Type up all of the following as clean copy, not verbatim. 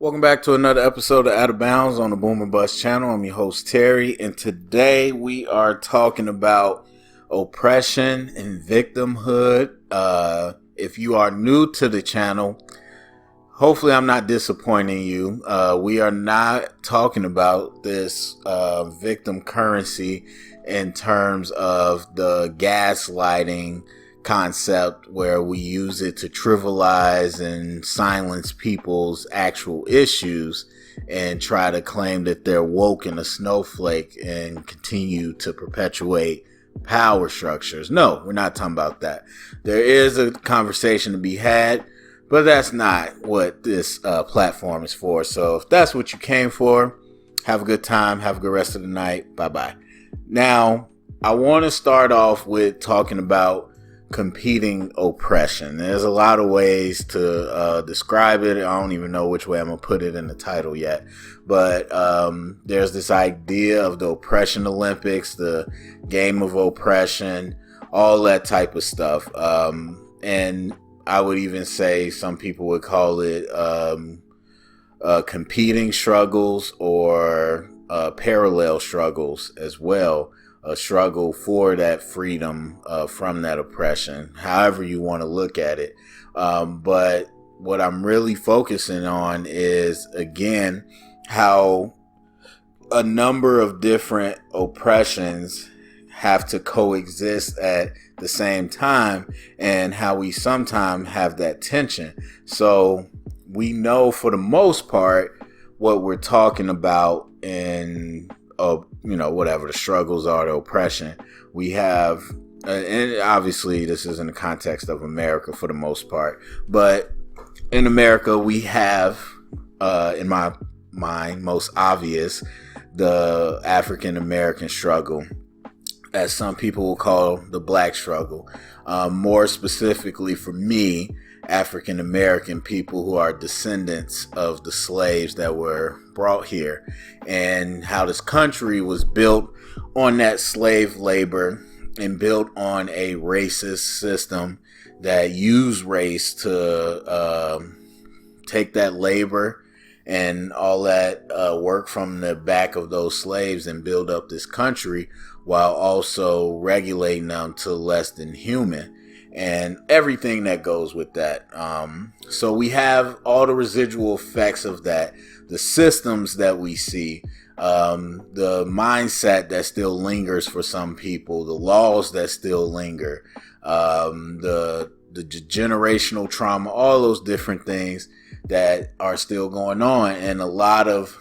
Welcome back to another episode of Out of Bounds on the Boomer Bust channel. I'm your host, Terry, and today we are talking about oppression and victimhood. If you are new to the channel, hopefully I'm not disappointing you. We are not talking about this victim currency in terms of the gaslighting concept where we use it to trivialize and silence people's actual issues and try to claim that they're woke and a snowflake and continue to perpetuate power structures. No, we're not talking about that. There is a conversation to be had, but that's not what this platform is for. So if that's what you came for, have a good time, have a good rest of the night. Bye-bye. Now, I want to start off with talking about competing oppression. There's a lot of ways to describe it. I don't even know which way I'm gonna put it in the title yet, but there's this idea of the oppression Olympics, the game of oppression, all that type of stuff. And I would even say some people would call it competing struggles or parallel struggles as well. A struggle for that freedom from that oppression, however you want to look at it. But what I'm really focusing on is, again, how a number of different oppressions have to coexist at the same time and how we sometimes have that tension. So we know for the most part what we're talking about in whatever the struggles are, the oppression we have, and obviously this is in the context of America for the most part, but in America we have, in my mind, most obvious, the African American struggle, as some people will call the black struggle. More specifically for me, African American people who are descendants of the slaves that were brought here, and how this country was built on that slave labor and built on a racist system that used race to take that labor and all that work from the back of those slaves and build up this country while also regulating them to less than human and everything that goes with that. So we have all the residual effects of that, the systems that we see, the mindset that still lingers for some people, the laws that still linger, the generational trauma, all those different things that are still going on, and a lot of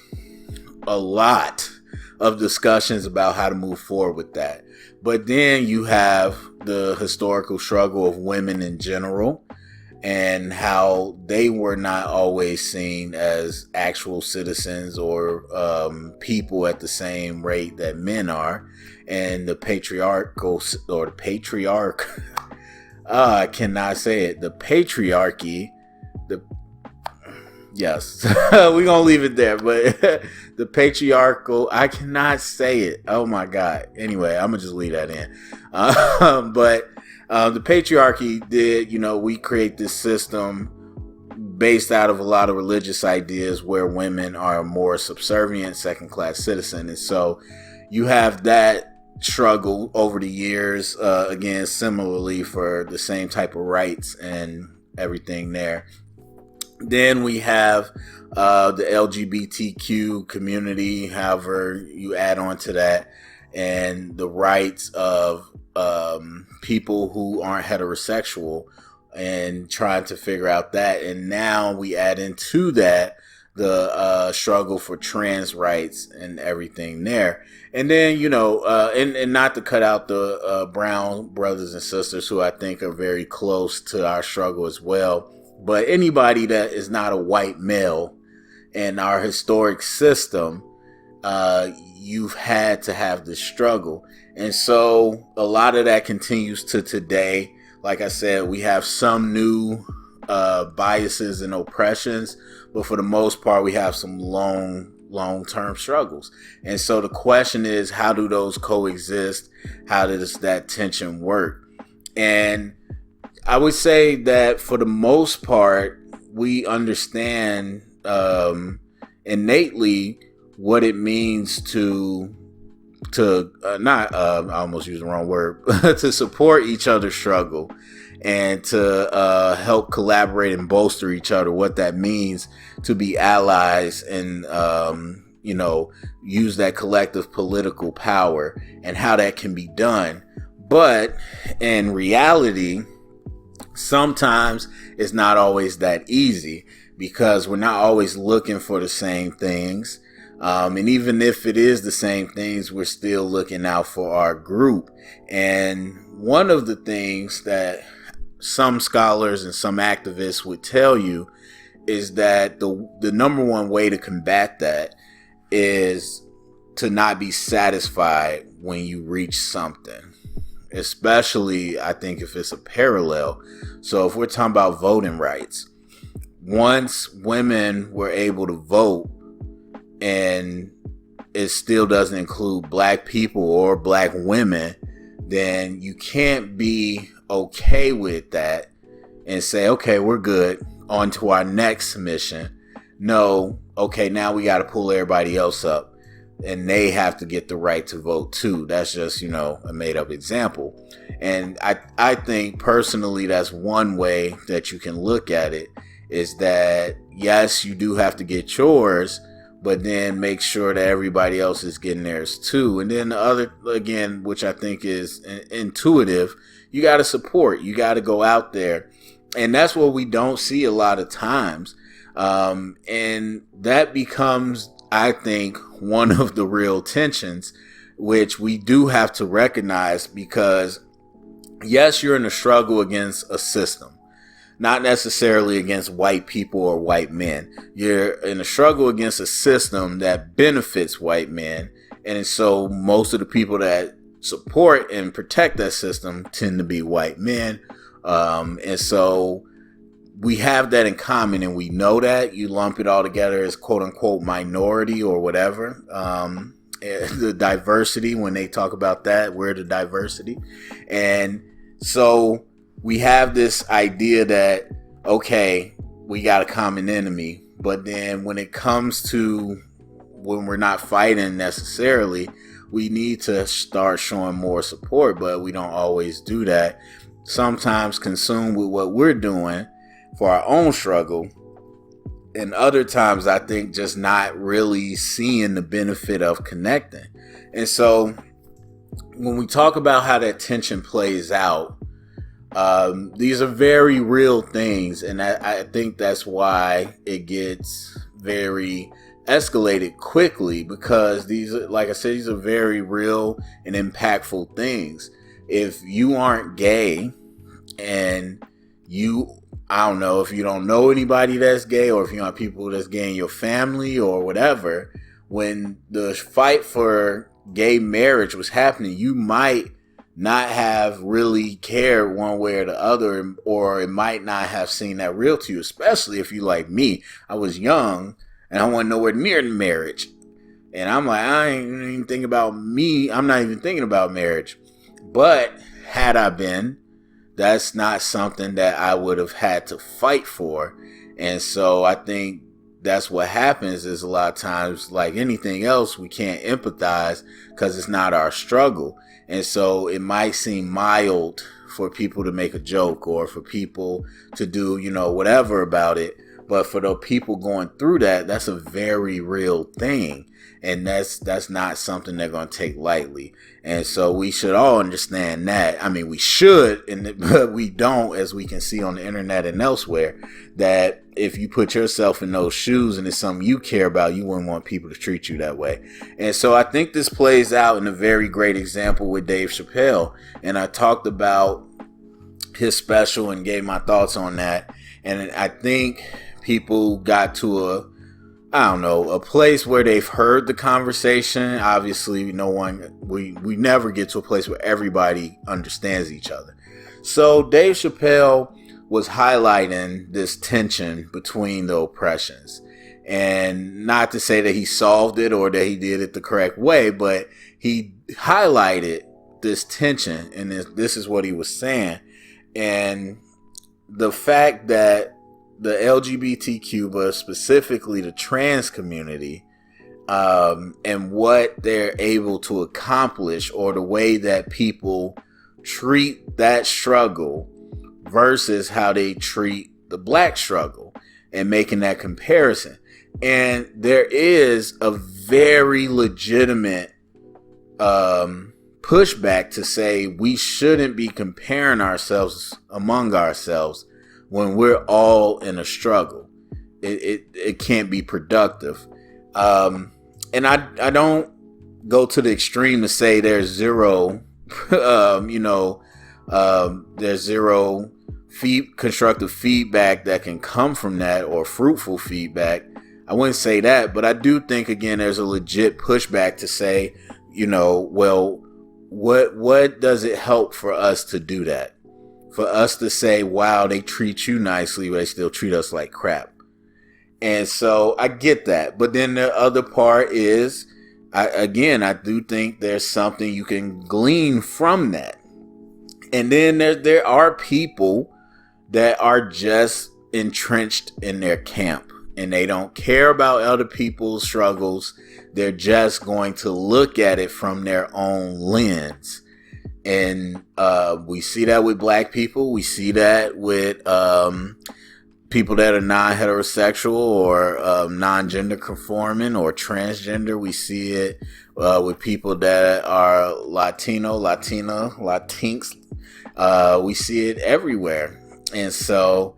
discussions about how to move forward with that. But then you have the historical struggle of women in general and how they were not always seen as actual citizens or people at the same rate that men are. And the I cannot say it. The patriarchy, yes, we're going to leave it there. But the patriarchal, I cannot say it. Oh my God. Anyway, I'm going to just leave that in. But the patriarchy did, we create this system based out of a lot of religious ideas where women are more subservient, second-class citizen. And so you have that struggle over the years, again, similarly for the same type of rights and everything there. Then we have the LGBTQ community, however you add on to that, and the rights of people who aren't heterosexual and trying to figure out that. And now we add into that the struggle for trans rights and everything there. And then, and not to cut out the brown brothers and sisters who I think are very close to our struggle as well. But anybody that is not a white male in our historic system, you've had to have this struggle. And so a lot of that continues to today. Like I said, we have some new biases and oppressions, but for the most part, we have some long-term struggles. And so the question is, how do those coexist? How does that tension work? And I would say that for the most part, we understand innately what it means to not I almost used the wrong word to support each other's struggle and to help collaborate and bolster each other, what that means to be allies and use that collective political power and how that can be done. But in reality, sometimes it's not always that easy because we're not always looking for the same things. And even if it is the same things, we're still looking out for our group. And one of the things that some scholars and some activists would tell you is that the number one way to combat that is to not be satisfied when you reach something. Especially, I think, if it's a parallel. So if we're talking about voting rights, once women were able to vote, and it still doesn't include black people or black women, then you can't be okay with that and say, okay, we're good, on to our next mission. No, okay, now we got to pull everybody else up and they have to get the right to vote too. That's just, a made up example. And I think personally, that's one way that you can look at it, is that yes, you do have to get yours, but then make sure that everybody else is getting theirs too. And then the other, again, which I think is intuitive, you got to support. You got to go out there. And that's what we don't see a lot of times. And that becomes, I think, one of the real tensions, which we do have to recognize, because yes, you're in a struggle against a system. Not necessarily against white people or white men. You're in a struggle against a system that benefits white men. And so most of the people that support and protect that system tend to be white men. And so we have that in common, and we know that. You lump it all together as quote unquote minority or whatever. The diversity, when they talk about that, we're the diversity. And so we have this idea that, okay, we got a common enemy, but then when it comes to when we're not fighting necessarily, we need to start showing more support, but we don't always do that. Sometimes consumed with what we're doing for our own struggle, and other times I think just not really seeing the benefit of connecting. And so when we talk about how that tension plays out, these are very real things, and I think that's why it gets very escalated quickly, because these, like I said, these are very real and impactful things. If you aren't gay and I don't know, if you don't know anybody that's gay, or if you don't have people that's gay in your family or whatever, when the fight for gay marriage was happening, you might not have really cared one way or the other, or it might not have seemed that real to you, especially if you like me. I was young and I wasn't nowhere near marriage. And I'm like, I ain't even thinking about me. I'm not even thinking about marriage. But had I been, that's not something that I would have had to fight for. And so I think that's what happens, is a lot of times, like anything else, we can't empathize because it's not our struggle. And so it might seem mild for people to make a joke or for people to do, whatever about it. But for the people going through that, that's a very real thing. And that's not something they're going to take lightly. And so we should all understand that. I mean, we should, but we don't, as we can see on the internet and elsewhere, that if you put yourself in those shoes and it's something you care about, you wouldn't want people to treat you that way. And so I think this plays out in a very great example with Dave Chappelle. And I talked about his special and gave my thoughts on that. And I think people got to a place where they've heard the conversation. Obviously, we never get to a place where everybody understands each other. So Dave Chappelle was highlighting this tension between the oppressions. And not to say that he solved it or that he did it the correct way, but he highlighted this tension, and this is what he was saying. And the fact that the LGBTQ, but specifically the trans community, and what they're able to accomplish, or the way that people treat that struggle versus how they treat the black struggle, and making that comparison. And there is a very legitimate pushback to say we shouldn't be comparing ourselves among ourselves when we're all in a struggle. It can't be productive. And I don't go to the extreme to say there's zero, there's zero constructive feedback that can come from that, or fruitful feedback. I wouldn't say that, but I do think, again, there's a legit pushback to say, well, what does it help for us to do that? For us to say, wow, they treat you nicely, but they still treat us like crap. And so I get that. But then the other part is, I do think there's something you can glean from that. And then there are people that are just entrenched in their camp, and they don't care about other people's struggles. They're just going to look at it from their own lens. And we see that with black people. We see that with people that are non-heterosexual, or non-gender conforming, or transgender. We see it with people that are Latino, Latina, Latinx. We see it everywhere. And so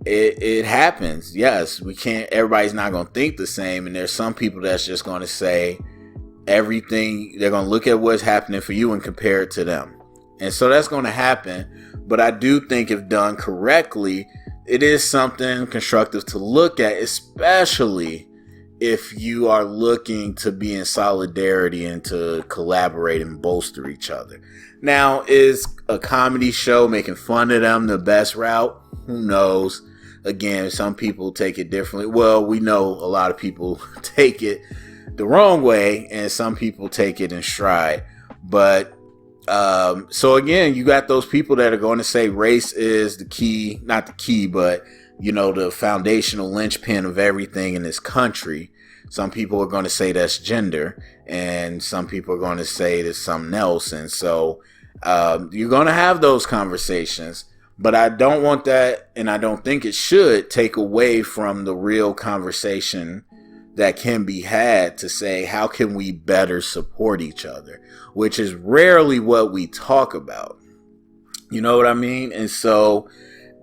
it happens. Yes, everybody's not going to think the same. And there's some people that's just going to say everything. They're going to look at what's happening for you and compare it to them. And so that's going to happen. But I do think, if done correctly, it is something constructive to look at, especially if you are looking to be in solidarity and to collaborate and bolster each other. Now, is a comedy show making fun of them the best route? Who knows? Again, some people take it differently. Well, we know a lot of people take it the wrong way, and some people take it in stride. But so again, you got those people that are going to say race is the key, not the key, but the foundational linchpin of everything in this country. Some people are going to say that's gender, and some people are going to say it's something else. And so you're going to have those conversations, but I don't want that, and I don't think it should take away from the real conversation that can be had to say, how can we better support each other, which is rarely what we talk about. You know what I mean? And so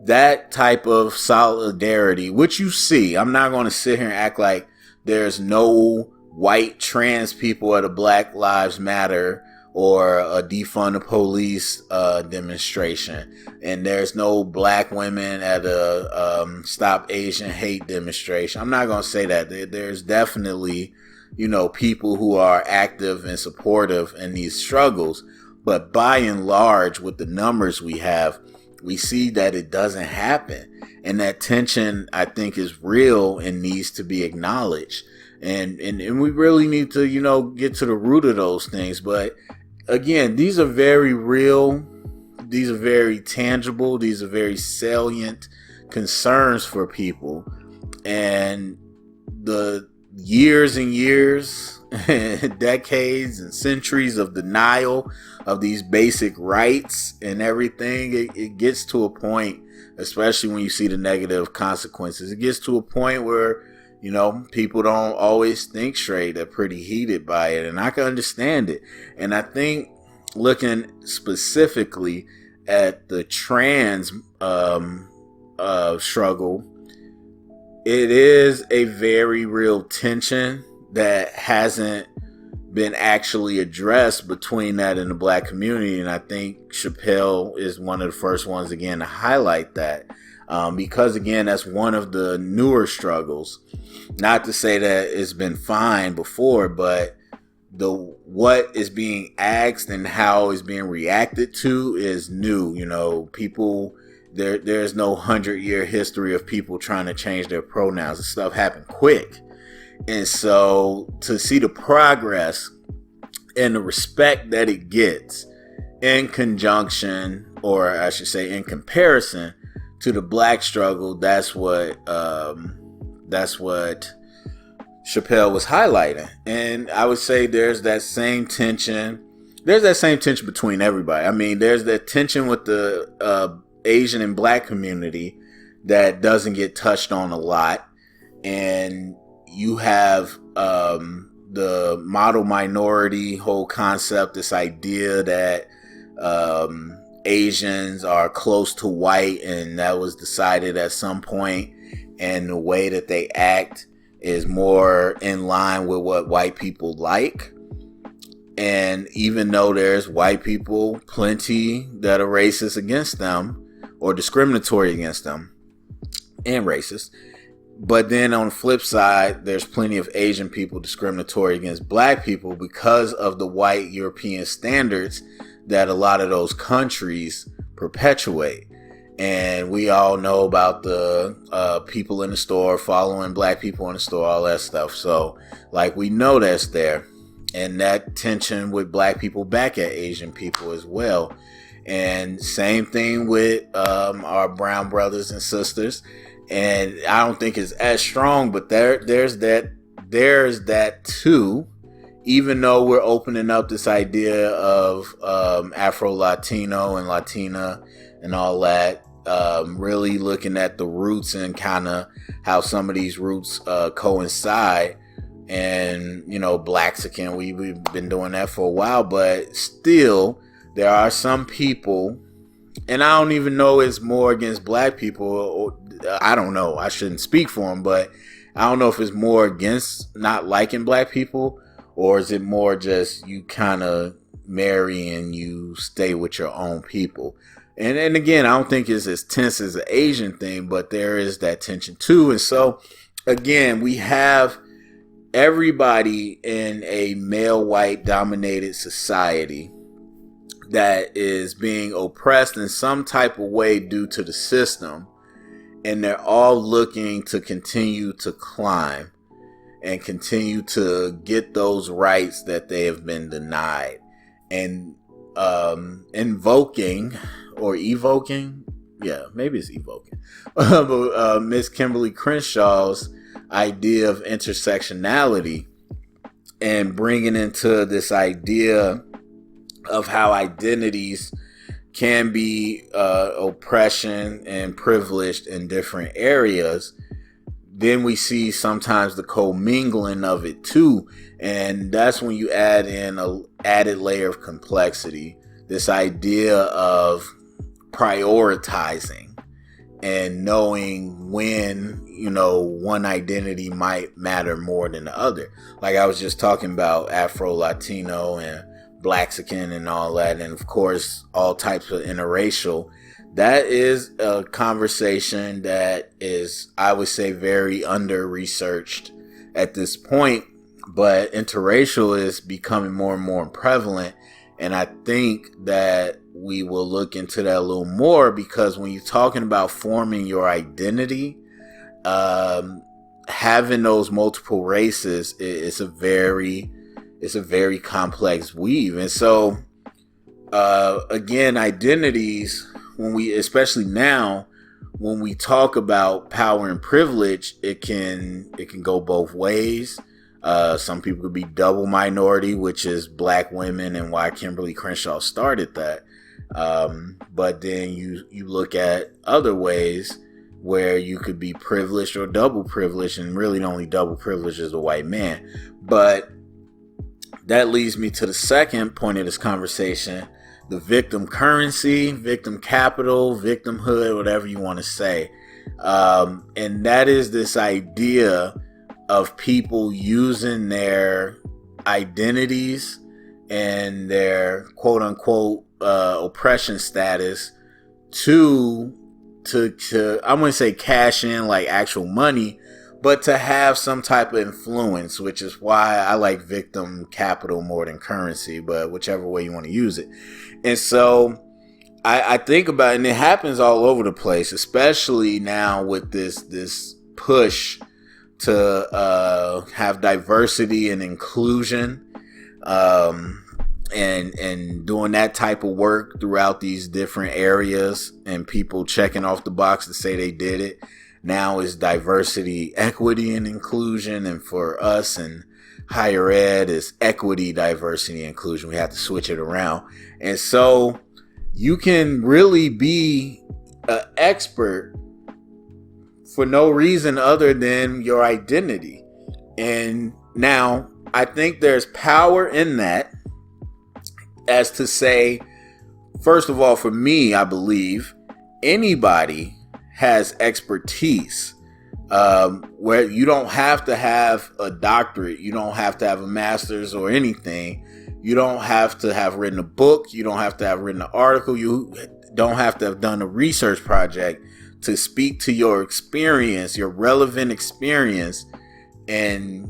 that type of solidarity, which you see, I'm not going to sit here and act like there's no white trans people at a Black Lives Matter or a defund the police demonstration, and there's no black women at a stop Asian hate demonstration. I'm not going to say that. There's definitely, people who are active and supportive in these struggles, but by and large, with the numbers we have, we see that it doesn't happen. And that tension, I think, is real and needs to be acknowledged. And we really need to, get to the root of those things. But again, these are very real. These are very tangible. These are very salient concerns for people. And the years and years, decades and centuries of denial of these basic rights and everything, it gets to a point, especially when you see the negative consequences, it gets to a point where, people don't always think straight. They're pretty heated by it, and I can understand it. And I think, looking specifically at the trans struggle, it is a very real tension that hasn't been actually addressed between that and the black community. And I think Chappelle is one of the first ones, again, to highlight that. Because, again, that's one of the newer struggles. Not to say that it's been fine before, but what is being asked and how is being reacted to is new. People, there's no 100-year history of people trying to change their pronouns. This stuff happened quick. And so to see the progress and the respect that it gets in conjunction, or I should say in comparison to the black struggle, that's what Chappelle was highlighting. And I would say there's that same tension. There's that same tension between everybody. I mean, there's that tension with the Asian and black community that doesn't get touched on a lot. And you have the model minority whole concept, this idea that Asians are close to white, and that was decided at some point, and the way that they act is more in line with what white people like. And even though there's white people plenty that are racist against them or discriminatory against them and racist, but then on the flip side, there's plenty of Asian people discriminatory against black people because of the white European standards that a lot of those countries perpetuate. And we all know about the people in the store following black people in the store, all that stuff. So, like, we know that's there. And that tension with black people back at Asian people as well. And same thing with our brown brothers and sisters. And I don't think it's as strong, but there's that too. Even though we're opening up this idea of Afro-Latino and Latina and all that, really looking at the roots and kind of how some of these roots coincide. And, you know, Blaxican, we've been doing that for a while, but still there are some people, and I don't even know it's more against black people, or I don't know, I shouldn't speak for them, but I don't know if it's more against not liking black people, or is it more just you kind of marry and you stay with your own people. And again, I don't think it's as tense as an Asian thing, but there is that tension too. And so again, we have everybody in a male white dominated society that is being oppressed in some type of way due to the system, and they're all looking to continue to climb and continue to get those rights that they have been denied, and evoking Miss Kimberly Crenshaw's idea of intersectionality, and bringing into this idea of how identities can be oppression and privileged in different areas. Then we see sometimes the commingling of it too, and that's when you add in an added layer of complexity, this idea of prioritizing and knowing when, you know, one identity might matter more than the other. Like I was just talking about Afro-Latino and Blaxican and all that, and of course all types of interracial. That is a conversation that is, I would say, very under-researched at this point, but interracial is becoming more and more prevalent, and I think that we will look into that a little more, because when you're talking about forming your identity, having those multiple races is a very complex weave. And so again, identities, when we, especially now, when we talk about power and privilege, it can go both ways. Some people could be double minority, which is black women, and why Kimberly Crenshaw started that. But then you look at other ways where you could be privileged or double privileged, and really the only double privilege is a white man. But that leads me to the second point of this conversation: the victim currency, victim capital, victimhood, whatever you want to say. And that is this idea of people using their identities and their quote unquote oppression status to I wouldn't say cash in like actual money, but to have some type of influence, which is why I like victim capital more than currency, but whichever way you want to use it. And so I think about it, and it happens all over the place, especially now with this push to have diversity and inclusion. and doing that type of work throughout these different areas, and people checking off the box to say they did it. Now is diversity, equity, and inclusion. And for us in higher ed is equity, diversity, inclusion. We have to switch it around. And so you can really be an expert for no reason other than your identity. And now I think there's power in that, as to say, first of all, for me, I believe anybody has expertise, where you don't have to have a doctorate, you don't have to have a master's or anything, you don't have to have written a book, you don't have to have written an article, you don't have to have done a research project to speak to your experience, your relevant experience, and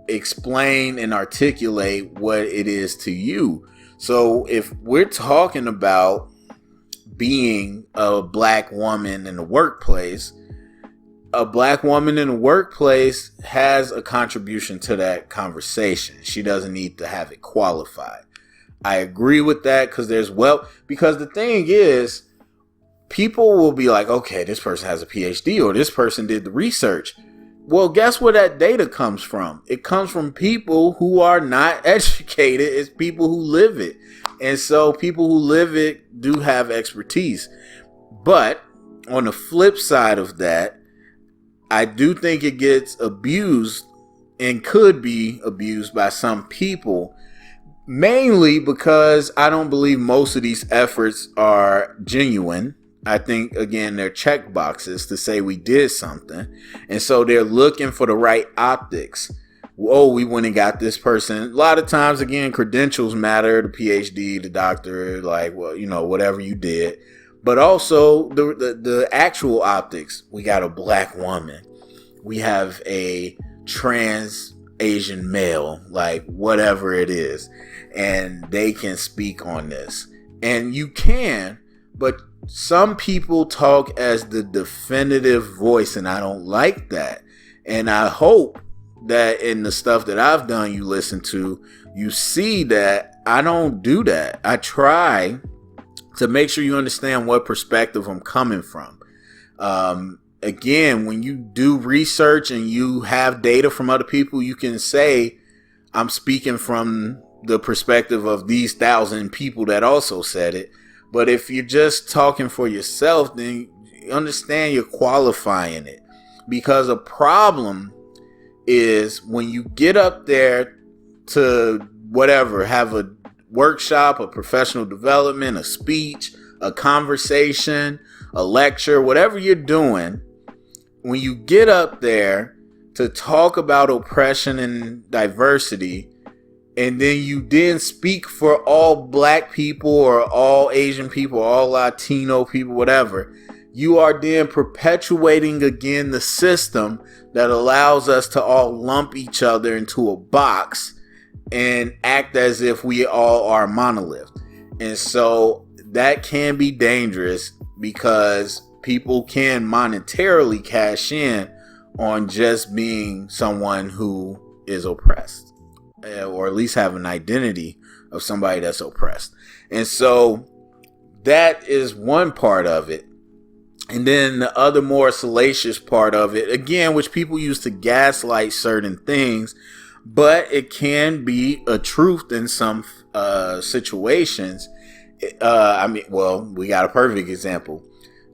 explain and articulate what it is to you. So if we're talking about being a black woman in the workplace, a black woman in the workplace has a contribution to that conversation. She doesn't need to have it qualified. I agree with that, because because the thing is, people will be like, okay, this person has a PhD or this person did the research. Well, guess where that data comes from? It comes from people who are not educated. It's people who live it. And so people who live it do have expertise. But on the flip side of that, I do think it gets abused and could be abused by some people, mainly because I don't believe most of these efforts are genuine. I think, again, they're check boxes to say we did something. And so they're looking for the right optics. Oh, we went and got this person. A lot of times, again, credentials matter, the PhD, the doctor, like, well, whatever you did. But also the actual optics. We got a black woman. We have a trans Asian male, like whatever it is. And they can speak on this. And you can, but some people talk as the definitive voice, and I don't like that. And I hope that in the stuff that I've done, you listen to, you see that I don't do that. I try to make sure you understand what perspective I'm coming from. Again, when you do research and you have data from other people, you can say, I'm speaking from the perspective of these 1,000 people that also said it. But if you're just talking for yourself, then you understand you're qualifying it. Because a problem is when you get up there to whatever, have a workshop, a professional development, a speech, a conversation, a lecture, whatever you're doing, when you get up there to talk about oppression and diversity, and then you speak for all black people or all Asian people, all Latino people, whatever, you are then perpetuating again the system that allows us to all lump each other into a box and act as if we all are monolith. And so that can be dangerous, because people can monetarily cash in on just being someone who is oppressed, or at least have an identity of somebody that's oppressed. And so that is one part of it. And then the other more salacious part of it, again, which people use to gaslight certain things, but it can be a truth in some situations. We got a perfect example.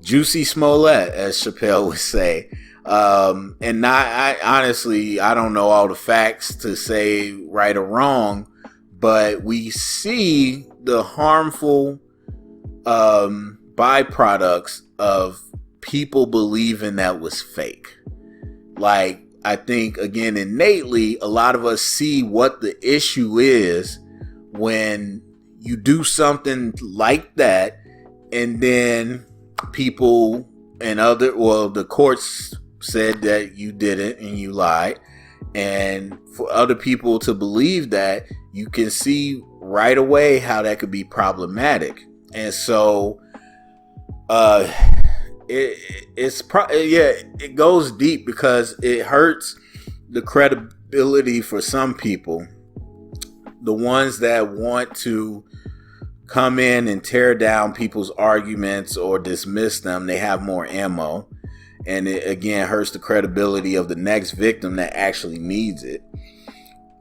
Juicy Smollett, as Chappelle would say. I honestly don't know all the facts to say right or wrong, but we see the harmful byproducts of people believing that was fake. Like, I think, again, innately, a lot of us see what the issue is when you do something like that, and then people and the courts said that you did it and you lied. And for other people to believe that, you can see right away how that could be problematic. And so it goes deep, because it hurts the credibility for some people. the ones that want to come in and tear down people's arguments or dismiss them, they have more ammo. And it, again, hurts the credibility of the next victim that actually needs it.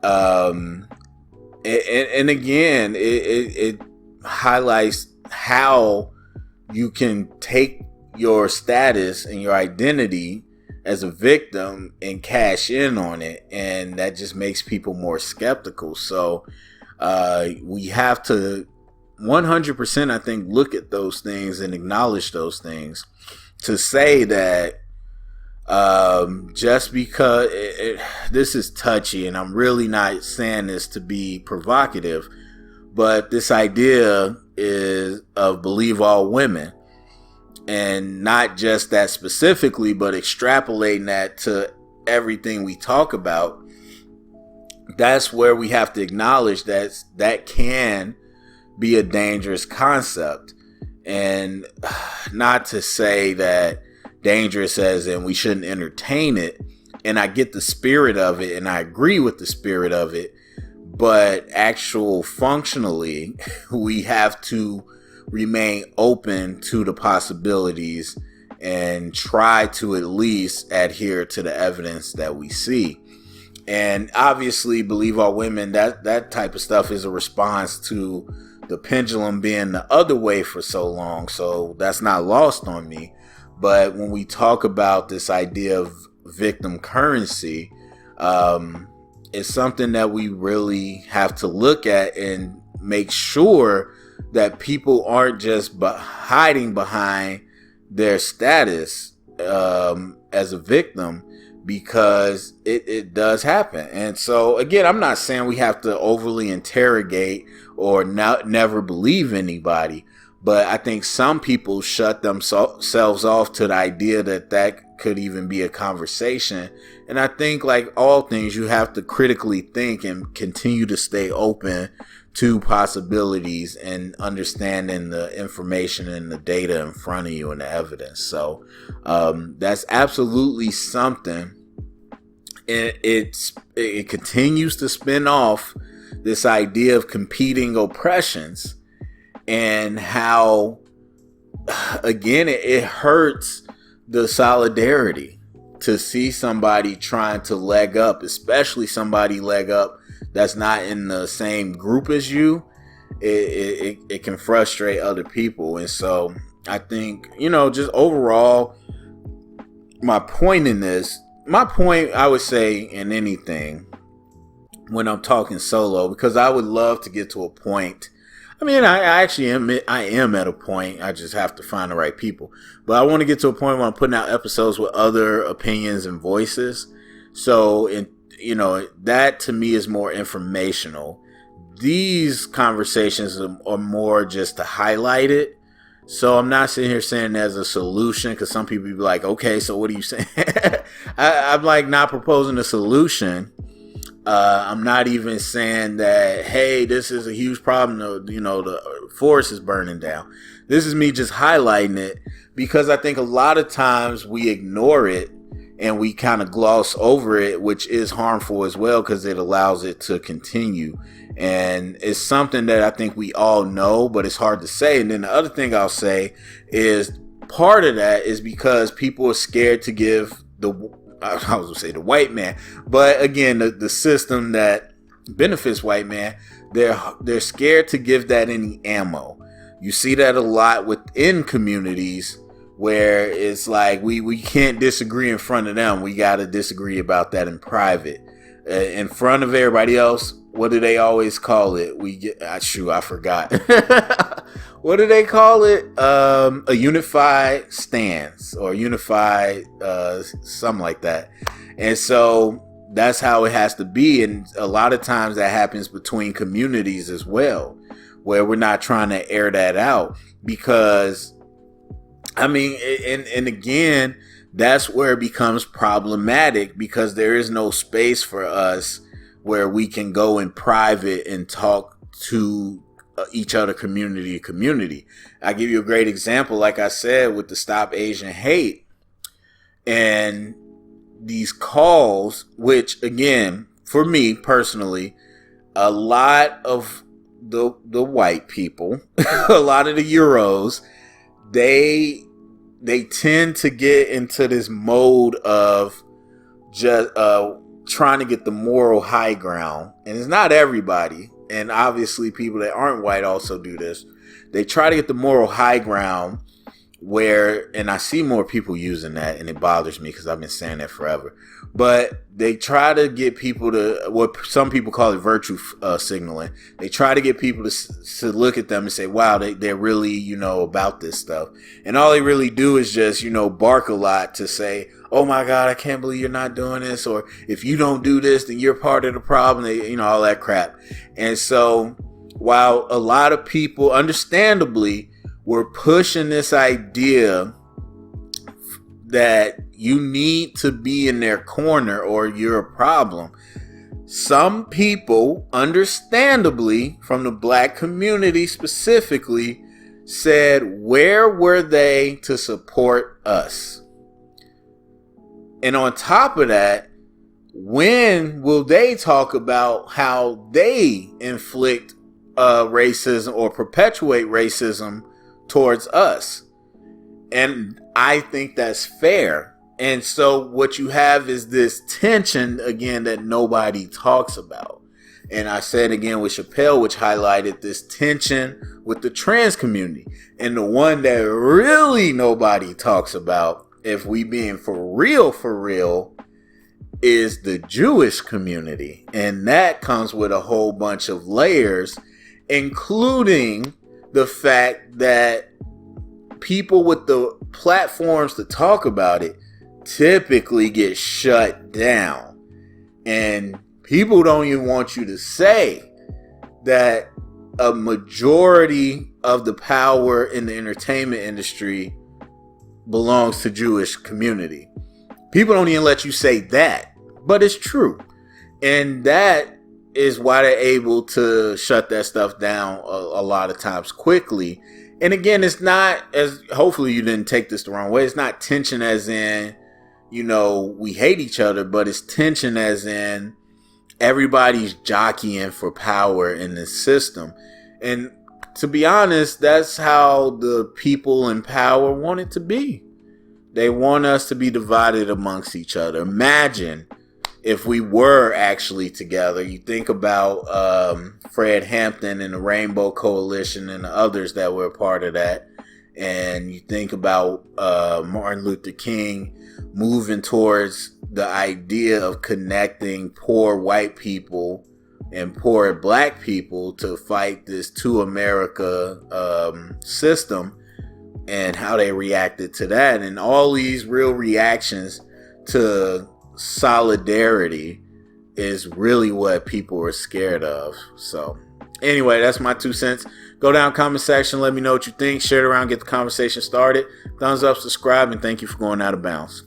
And again, it highlights how you can take your status and your identity as a victim and cash in on it. And that just makes people more skeptical. So we have to 100%, I think, look at those things and acknowledge those things. To say that just because this is touchy, and I'm really not saying this to be provocative, but this idea is of believe all women, and not just that specifically, but extrapolating that to everything we talk about. That's where we have to acknowledge that can be a dangerous concept. And not to say that dangerous as in we shouldn't entertain it. And I get the spirit of it, and I agree with the spirit of it. But actual functionally, we have to remain open to the possibilities and try to at least adhere to the evidence that we see. And obviously, believe all women, that type of stuff is a response to the pendulum being the other way for so long. So that's not lost on me. But when we talk about this idea of victim currency, it's something that we really have to look at and make sure that people aren't just hiding behind their status as a victim, because it does happen. And so, again, I'm not saying we have to overly interrogate or never believe anybody, but I think some people shut themselves off to the idea that could even be a conversation. And I think, like all things, you have to critically think and continue to stay open to possibilities and understanding the information and the data in front of you and the evidence. So that's absolutely something. It continues to spin off this idea of competing oppressions, and how, again, it hurts the solidarity to see somebody trying to leg up, especially somebody leg up that's not in the same group as you. It can frustrate other people. And so I think, just overall, my point, I would say, in anything, when I'm talking solo, because I would love to get to a point. I mean, I actually am at a point. I just have to find the right people. But I want to get to a point where I'm putting out episodes with other opinions and voices. So, that to me is more informational. These conversations are more just to highlight it. So I'm not sitting here saying there's a solution, because some people be like, okay, so what are you saying? I'm like not proposing a solution. I'm not even saying that, hey, this is a huge problem. The forest is burning down. This is me just highlighting it, because I think a lot of times we ignore it and we kind of gloss over it, which is harmful as well, because it allows it to continue. And it's something that I think we all know, but it's hard to say. And then the other thing I'll say is part of that is because people are scared to give the white man, but again, the system that benefits white man, they're scared to give that any ammo. You see that a lot within communities where it's like we can't disagree in front of them. We got to disagree about that in private. In front of everybody else, what do they always call it? I forgot. What do they call it? A unified stance, or unified something like that. And so that's how it has to be. And a lot of times that happens between communities as well, where we're not trying to air that out, because I mean, and again, that's where it becomes problematic, because there is no space for us where we can go in private and talk to each other, community to community. I give you a great example, like I said, with the Stop Asian Hate and these calls, which again, for me personally, a lot of the white people, a lot of the Euros, they tend to get into this mode of just trying to get the moral high ground. And it's not everybody. And obviously people that aren't white also do this. They try to get the moral high ground where, and I see more people using that, and it bothers me because I've been saying that forever. But they try to get people to, what some people call it virtue signaling. They try to get people to look at them and say, wow, they're really, about this stuff. And all they really do is just, bark a lot to say, oh my God, I can't believe you're not doing this. Or if you don't do this, then you're part of the problem. They, all that crap. And so while a lot of people, understandably, were pushing this idea that you need to be in their corner or you're a problem, some people, understandably, from the black community specifically, said, where were they to support us? And on top of that, when will they talk about how they inflict racism or perpetuate racism towards us? And I think that's fair. And so what you have is this tension, again, that nobody talks about. And I said again with Chappelle, which highlighted this tension with the trans community. And the one that really nobody talks about, if we being for real, is the Jewish community. And that comes with a whole bunch of layers, including the fact that people with the platforms to talk about it typically get shut down. And people don't even want you to say that a majority of the power in the entertainment industry belongs to Jewish community. People don't even let you say that, but it's true. And that is why they're able to shut that stuff down a lot of times quickly. And again, it's not, as hopefully you didn't take this the wrong way, it's not tension as in, we hate each other, but it's tension as in everybody's jockeying for power in this system. And to be honest, that's how the people in power want it to be. They want us to be divided amongst each other. Imagine if we were actually together. You think about Fred Hampton and the Rainbow Coalition and the others that were a part of that. And you think about Martin Luther King moving towards the idea of connecting poor white people and poor black people to fight this two America system, and how they reacted to that, and all these real reactions to solidarity is really what people are scared of. So anyway, that's my 2 cents. Go down comment section, let me know what you think, share it around, get the conversation started. Thumbs up, subscribe, and thank you for going out of bounds.